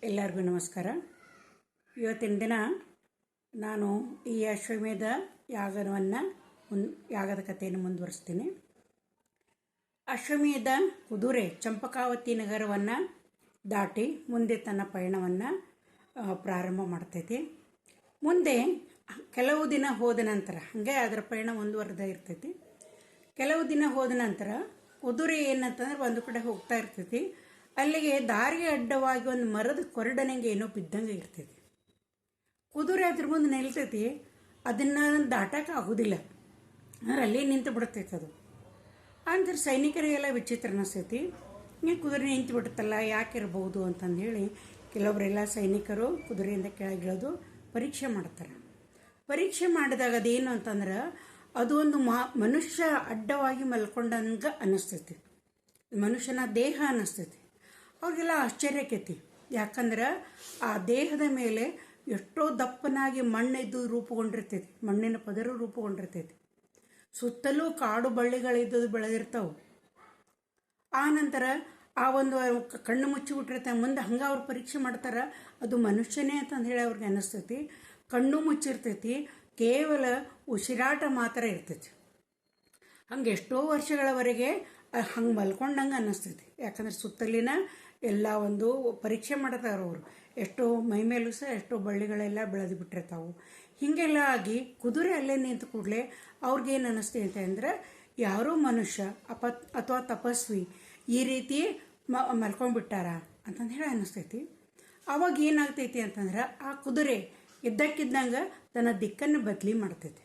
ಎಲ್ಲರಿಗೂ ನಮಸ್ಕಾರ. ಇವತ್ತಿನ ದಿನ ನಾನು ಈ ಅಶ್ವಮೇಧ ಯಾಗದ ಕಥೆಯನ್ನು ಮುಂದುವರಿಸ್ತೀನಿ. ಅಶ್ವಮೇಧ ಕುದುರೆ ಚಂಪಕಾವತಿ ನಗರವನ್ನು ದಾಟಿ ಮುಂದೆ ತನ್ನ ಪಯಣವನ್ನು ಪ್ರಾರಂಭ ಮಾಡ್ತೈತಿ. ಮುಂದೆ ಕೆಲವು ದಿನ ಹೋದ ನಂತರ ಹಾಗೆ ಅದರ ಪಯಣ ಮುಂದುವರೆದ ಇರ್ತೈತಿ. ಕೆಲವು ದಿನ ಹೋದ ನಂತರ ಕುದುರೆ ಏನಂತಂದ್ರೆ ಒಂದು ಕಡೆ ಹೋಗ್ತಾ ಇರ್ತೈತಿ. ಅಲ್ಲಿಗೆ ದಾರಿಗೆ ಅಡ್ಡವಾಗಿ ಒಂದು ಮರದ ಕೊರಡನೆಗೆ ಏನೋ ಬಿದ್ದಂಗೆ ಇರ್ತೈತಿ. ಕುದುರೆ ಅದ್ರ ಮುಂದೆ ನಿಲ್ತೈತಿ. ಅದನ್ನು ದಾಟಕ್ಕೆ ಆಗೋದಿಲ್ಲ, ಅಂದ್ರೆ ಅಲ್ಲಿ ನಿಂತು ಬಿಡ್ತೈತೆ ಅದು. ಅಂದ್ರೆ ಸೈನಿಕರಿಗೆಲ್ಲ ವಿಚಿತ್ರ ಅನಿಸ್ತೈತಿ. ಈ ಕುದುರೆ ನಿಂತು ಬಿಡುತ್ತಲ್ಲ, ಯಾಕಿರ್ಬೋದು ಅಂತಂದೇಳಿ ಕೆಲವೊಬ್ಬರೆಲ್ಲ ಸೈನಿಕರು ಕುದುರೆಯಿಂದ ಕೆಳಗಿಳಿದು ಪರೀಕ್ಷೆ ಮಾಡ್ತಾರೆ. ಪರೀಕ್ಷೆ ಮಾಡಿದಾಗ ಅದೇನು ಅಂತಂದ್ರೆ ಅದು ಒಂದು ಮನುಷ್ಯ ಅಡ್ಡವಾಗಿ ಮಲ್ಕೊಂಡಂಗೆ ಅನ್ನಿಸ್ತೈತಿ. ಮನುಷ್ಯನ ದೇಹ ಅನ್ನಿಸ್ತೈತಿ. ಅವ್ರಿಗೆಲ್ಲ ಆಶ್ಚರ್ಯಕೈತಿ. ಯಾಕಂದ್ರೆ ಆ ದೇಹದ ಮೇಲೆ ಎಷ್ಟೋ ದಪ್ಪನಾಗಿ ಮಣ್ಣಿದ್ದು ರೂಪುಗೊಂಡಿರ್ತೈತಿ, ಮಣ್ಣಿನ ಪದರ ರೂಪುಗೊಂಡಿರ್ತೈತಿ. ಸುತ್ತಲೂ ಕಾಡು ಬಳ್ಳಿಗಳಿದ್ದು ಬೆಳೆದಿರ್ತಾವೆ. ಆ ನಂತರ ಆ ಒಂದು ಕಣ್ಣು ಮುಚ್ಚಿಬಿಟ್ಟಿರ್ತಾರೆ. ಮುಂದೆ ಹಂಗೆ ಅವ್ರು ಪರೀಕ್ಷೆ ಮಾಡ್ತಾರೆ, ಅದು ಮನುಷ್ಯನೇ ಅಂತಂದು ಹೇಳಿ ಅವ್ರಿಗೆ ಅನ್ನಿಸ್ತೈತಿ. ಕಣ್ಣು ಮುಚ್ಚಿರ್ತೈತಿ, ಕೇವಲ ಉಸಿರಾಟ ಮಾತ್ರ ಇರ್ತೈತಿ. ಹಂಗೆ ಎಷ್ಟೋ ವರ್ಷಗಳವರೆಗೆ ಹಂಗೆ ಮಲ್ಕೊಂಡಂಗೆ ಅನ್ನಿಸ್ತೈತಿ. ಯಾಕಂದ್ರೆ ಸುತ್ತಲಿನ ಎಲ್ಲ ಒಂದು ಪರೀಕ್ಷೆ ಮಾಡ್ತಾರೆ ಅವರು. ಎಷ್ಟೋ ಮೈಮೇಲೂ ಸಹ ಎಷ್ಟೋ ಬಳ್ಳಿಗಳೆಲ್ಲ ಬೆಳೆದು ಬಿಟ್ಟಿರ್ತಾವೆ. ಹೀಗೆಲ್ಲ ಆಗಿ ಕುದುರೆ ಅಲ್ಲೇ ನಿಂತು ಕೂಡಲೇ ಅವ್ರಿಗೇನು ಅನ್ನಿಸ್ತೈತೆ ಅಂದರೆ ಯಾರೋ ಮನುಷ್ಯ ಅಥವಾ ತಪಸ್ವಿ ಈ ರೀತಿ ಮಲ್ಕೊಂಡ್ಬಿಟ್ಟಾರ ಅಂತಂದು ಹೇಳಿ ಅನ್ನಿಸ್ತೈತಿ. ಅವಾಗ ಏನಾಗ್ತೈತಿ ಅಂತಂದ್ರೆ ಆ ಕುದುರೆ ಇದ್ದಕ್ಕಿದ್ದಂಗೆ ತನ್ನ ದಿಕ್ಕನ್ನು ಬದಲಿ ಮಾಡ್ತೈತಿ.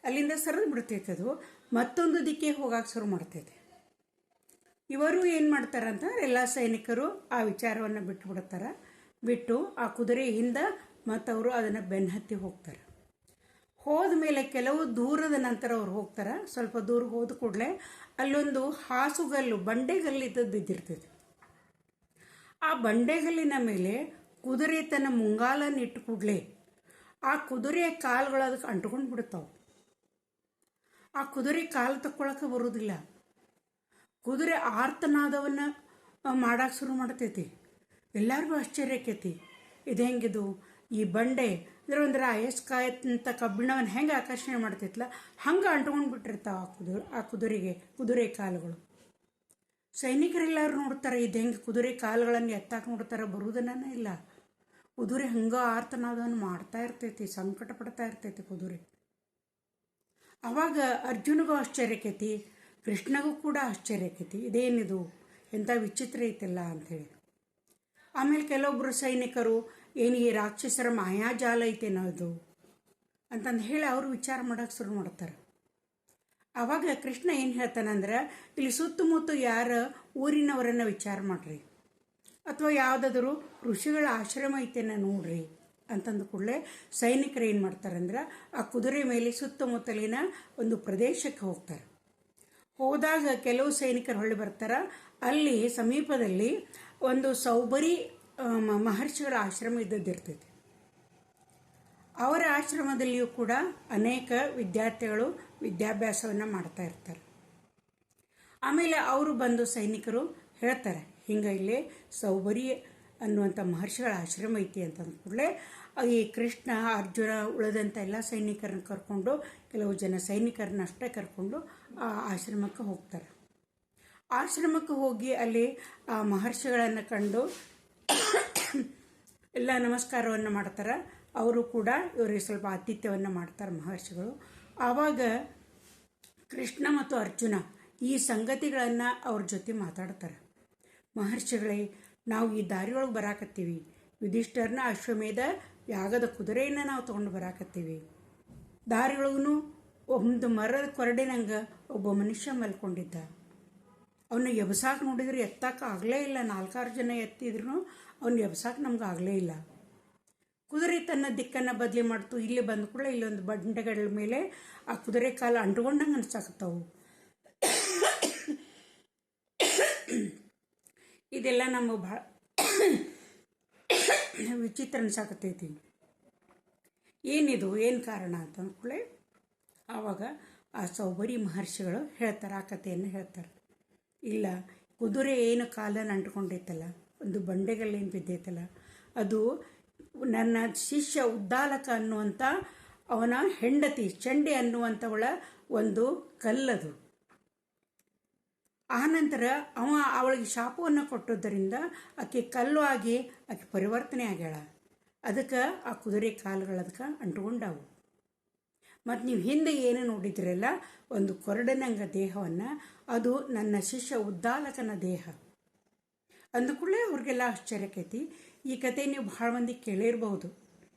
ಅಲ್ಲಿಂದ ಸರಿದು ಬಿಡ್ತೈತೆ. ಅದು ಮತ್ತೊಂದು ದಿಕ್ಕಿಗೆ ಹೋಗಕ್ಕೆ ಶುರು ಮಾಡ್ತೈತೆ. ಇವರು ಏನು ಮಾಡ್ತಾರಂತಂದ್ರೆ ಎಲ್ಲ ಸೈನಿಕರು ಆ ವಿಚಾರವನ್ನು ಬಿಟ್ಟು ಆ ಕುದುರೆ ಹಿಂದೆ ಮತ್ತವರು ಅದನ್ನು ಬೆನ್ನತ್ತಿ ಹೋಗ್ತಾರೆ. ಹೋದ ಮೇಲೆ ಕೆಲವು ದೂರದ ನಂತರ ಅವ್ರು ಹೋಗ್ತಾರೆ. ಸ್ವಲ್ಪ ದೂರ ಹೋದ ಕೂಡಲೇ ಅಲ್ಲೊಂದು ಹಾಸುಗಲ್ಲು, ಬಂಡೆಗಲ್ಲಿದ್ದದ್ದು ಬಿದ್ದಿರ್ತೈತಿ. ಆ ಬಂಡೆಗಲ್ಲಿನ ಮೇಲೆ ಕುದುರೆ ತನ್ನ ಮುಂಗಾಲನ್ನು ಇಟ್ಟು ಕೂಡಲೇ ಆ ಕುದುರೆಯ ಕಾಲುಗಳು ಅದಕ್ಕೆ ಅಂಟ್ಕೊಂಡು ಬಿಡ್ತಾವೆ. ಆ ಕುದುರೆ ಕಾಲು ತಕ್ಕೊಳಕ್ಕೆ ಬರೋದಿಲ್ಲ. ಕುದುರೆ ಆರ್ತನಾದವನ್ನು ಮಾಡಕ್ಕೆ ಶುರು ಮಾಡ್ತೈತಿ. ಎಲ್ಲರಿಗೂ ಆಶ್ಚರ್ಯಕ್ಕೈತಿ. ಇದು ಹೆಂಗಿದು, ಈ ಬಂಡೆ ಅಂದರೆ ಒಂಥರ ಅಯಸ್ಕಾಯಂತ ಕಬ್ಬಿಣವನ್ನು ಹೆಂಗೆ ಆಕರ್ಷಣೆ ಮಾಡ್ತೈತಲ್ಲ ಹಂಗೆ ಅಂಟ್ಕೊಂಡು ಬಿಟ್ಟಿರ್ತಾವೆ ಕುದುರೆ ಕಾಲುಗಳು. ಸೈನಿಕರೆಲ್ಲರೂ ನೋಡ್ತಾರೆ, ಇದು ಹೆಂಗೆ ಕುದುರೆ ಕಾಲುಗಳನ್ನು ಎತ್ತಾಕೆ ನೋಡ್ತಾರೆ, ಬರುವುದನ್ನ ಇಲ್ಲ. ಕುದುರೆ ಹಂಗೆ ಆರ್ತನಾದವನ್ನು ಮಾಡ್ತಾ ಇರ್ತೈತಿ, ಸಂಕಟ ಪಡ್ತಾ ಇರ್ತೈತಿ ಕುದುರೆ. ಅವಾಗ ಅರ್ಜುನಿಗೂ ಆಶ್ಚರ್ಯಕ್ಕೈತಿ, ಕೃಷ್ಣಗೂ ಕೂಡ ಆಶ್ಚರ್ಯಕ್ಕೈತಿ. ಇದೇನಿದು, ಎಂಥ ವಿಚಿತ್ರ ಐತಿಲ್ಲ ಅಂಥೇಳಿ. ಆಮೇಲೆ ಕೆಲವೊಬ್ಬರು ಸೈನಿಕರು ಏನು ಈ ರಾಕ್ಷಸರ ಮಾಯಾಜಾಲ ಐತೇನೋ ಅದು ಅಂತಂದು ಹೇಳಿ ಅವರು ವಿಚಾರ ಮಾಡೋಕೆ ಶುರು ಮಾಡ್ತಾರೆ. ಆವಾಗ ಕೃಷ್ಣ ಏನು ಹೇಳ್ತಾನಂದ್ರೆ, ಇಲ್ಲಿ ಸುತ್ತಮುತ್ತ ಯಾರ ಊರಿನವರನ್ನು ವಿಚಾರ ಮಾಡ್ರಿ, ಅಥವಾ ಯಾವುದಾದ್ರೂ ಋಷಿಗಳ ಆಶ್ರಮ ಐತೇನ ನೋಡ್ರಿ ಅಂತಂದು ಕೂಡಲೇ ಸೈನಿಕರು ಏನು ಮಾಡ್ತಾರಂದ್ರೆ ಆ ಕುದುರೆ ಮೇಲೆ ಸುತ್ತಮುತ್ತಲಿನ ಒಂದು ಪ್ರದೇಶಕ್ಕೆ ಹೋಗ್ತಾರೆ. ಹೋದಾಗ ಕೆಲವು ಸೈನಿಕರು ಹೊಳ್ಳಿ ಬರ್ತಾರೆ. ಅಲ್ಲಿ ಸಮೀಪದಲ್ಲಿ ಒಂದು ಸೌಬರಿ ಮಹರ್ಷಿಗಳ ಆಶ್ರಮ ಇದ್ದದ್ದಿರ್ತೈತಿ. ಅವರ ಆಶ್ರಮದಲ್ಲಿಯೂ ಕೂಡ ಅನೇಕ ವಿದ್ಯಾರ್ಥಿಗಳು ವಿದ್ಯಾಭ್ಯಾಸವನ್ನು ಮಾಡ್ತಾ ಇರ್ತಾರೆ. ಆಮೇಲೆ ಅವರು ಬಂದು ಸೈನಿಕರು ಹೇಳ್ತಾರೆ, ಹಿಂಗೆ ಇಲ್ಲಿ ಸೌಬರಿ ಅನ್ನುವಂಥ ಮಹರ್ಷಿಗಳ ಆಶ್ರಮ ಐತಿ ಅಂತಂದ ಕೂಡಲೇ ಈ ಕೃಷ್ಣ, ಅರ್ಜುನ, ಉಳಿದಂಥ ಎಲ್ಲ ಸೈನಿಕರನ್ನ ಕರ್ಕೊಂಡು, ಕೆಲವು ಜನ ಸೈನಿಕರನ್ನ ಅಷ್ಟೇ ಕರ್ಕೊಂಡು ಆ ಆಶ್ರಮಕ್ಕೆ ಹೋಗ್ತಾರೆ. ಆಶ್ರಮಕ್ಕೆ ಹೋಗಿ ಅಲ್ಲಿ ಆ ಮಹರ್ಷಿಗಳನ್ನು ಕಂಡು ಎಲ್ಲ ನಮಸ್ಕಾರವನ್ನು ಮಾಡ್ತಾರೆ. ಅವರು ಕೂಡ ಇವರಿಗೆ ಸ್ವಲ್ಪ ಆತಿಥ್ಯವನ್ನು ಮಾಡ್ತಾರೆ ಮಹರ್ಷಿಗಳು. ಆವಾಗ ಕೃಷ್ಣ ಮತ್ತು ಅರ್ಜುನ ಈ ಸಂಗತಿಗಳನ್ನು ಅವ್ರ ಜೊತೆ ಮಾತಾಡ್ತಾರೆ. ಮಹರ್ಷಿಗಳೇ, ನಾವು ಈ ದಾರಿಯೊಳಗೆ ಬರಾಕತ್ತೀವಿ. ಯುಧಿಷ್ಠರನ ಅಶ್ವಮೇಧ ಯಾಗದ ಕುದುರೆಯನ್ನು ನಾವು ತೊಗೊಂಡು ಬರಾಕತ್ತೀವಿ. ದಾರಿಯೊಳಗೂ ಒಂದು ಮರದ ಕೊರಡಿನಂಗೆ ಒಬ್ಬ ಮನುಷ್ಯ ಮಲ್ಕೊಂಡಿದ್ದ. ಅವನ್ನ ಎಬ್ಸಾಕೆ ನೋಡಿದ್ರೆ ಎತ್ತಕ್ಕೆ ಆಗಲೇ ಇಲ್ಲ. 4-6 ಜನ ಎತ್ತಿದ್ರು ಅವನ್ನ ಎಬ್ಸಾಕೆ ನಮ್ಗೆ ಆಗಲೇ ಇಲ್ಲ. ಕುದುರೆ ತನ್ನ ದಿಕ್ಕನ್ನು ಬದಲಿ ಮಾಡ್ತು. ಇಲ್ಲಿ ಬಂದ ಕೂಡ ಇಲ್ಲೊಂದು ಬಂಡೆಗಳ ಮೇಲೆ ಆ ಕುದುರೆ ಕಾಲು ಅಂಟ್ಕೊಂಡಂಗೆ ಅನ್ಸಾಕತ್ತವು. ಇದೆಲ್ಲ ನಮಗೆ ಭಾಳ ವಿಚಿತ್ರ ಅನ್ಸಾಕತ್ತೈತಿ. ಏನಿದು, ಏನು ಕಾರಣ ಅಂತ ಅಂದ್ಕೊಳ್ಳೆ ಆವಾಗ ಆ ಸೌಬರಿ ಮಹರ್ಷಿಗಳು ಹೇಳ್ತಾರೆ, ಆ ಕಥೆಯನ್ನು ಹೇಳ್ತಾರೆ. ಇಲ್ಲ, ಕುದುರೆ ಏನು ಕಾಲನ್ನು ಅಂಟ್ಕೊಂಡೈತಲ್ಲ ಒಂದು ಬಂಡೆಗಲ್ಲೇನು ಬಿದ್ದೈತಲ್ಲ ಅದು ನನ್ನ ಶಿಷ್ಯ ಉದ್ದಾಲಕ ಅನ್ನುವಂಥ ಅವನ ಹೆಂಡತಿ ಚಂಡಿ ಅನ್ನುವಂಥವಳ ಒಂದು ಕಲ್ಲದು. ಆನಂತರ ಅವಳಿಗೆ ಶಾಪವನ್ನು ಕೊಟ್ಟದ್ದರಿಂದ ಆಕೆ ಕಲ್ಲು ಆಗಿ ಆಕೆ ಪರಿವರ್ತನೆ ಆಗ್ಯಾಳ. ಅದಕ್ಕೆ ಆ ಕುದುರೆ ಕಾಲುಗಳು ಅದಕ್ಕೆ ಅಂಟುಕೊಂಡವು. ಮತ್ತು ನೀವು ಹಿಂದೆ ಏನು ನೋಡಿದ್ರಲ್ಲ ಒಂದು ಕೊರಡನಂಗ ದೇಹವನ್ನು, ಅದು ನನ್ನ ಶಿಷ್ಯ ಉದ್ದಾಲಕನ ದೇಹ ಅಂದುಕೊಳ್ಳೆ ಅವ್ರಿಗೆಲ್ಲ ಆಶ್ಚರ್ಯಕೈತಿ. ಈ ಕತೆ ನೀವು ಭಾಳ ಮಂದಿ ಕೇಳಿರ್ಬೋದು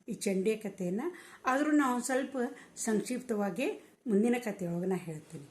ಈ ಚಂಡಿಯ ಕಥೆಯನ್ನು. ಆದರೂ ನಾವು ಸ್ವಲ್ಪ ಸಂಕ್ಷಿಪ್ತವಾಗಿ ಮುಂದಿನ ಕಥೆಯೊಳಗೆ ನಾನು ಹೇಳ್ತೀನಿ.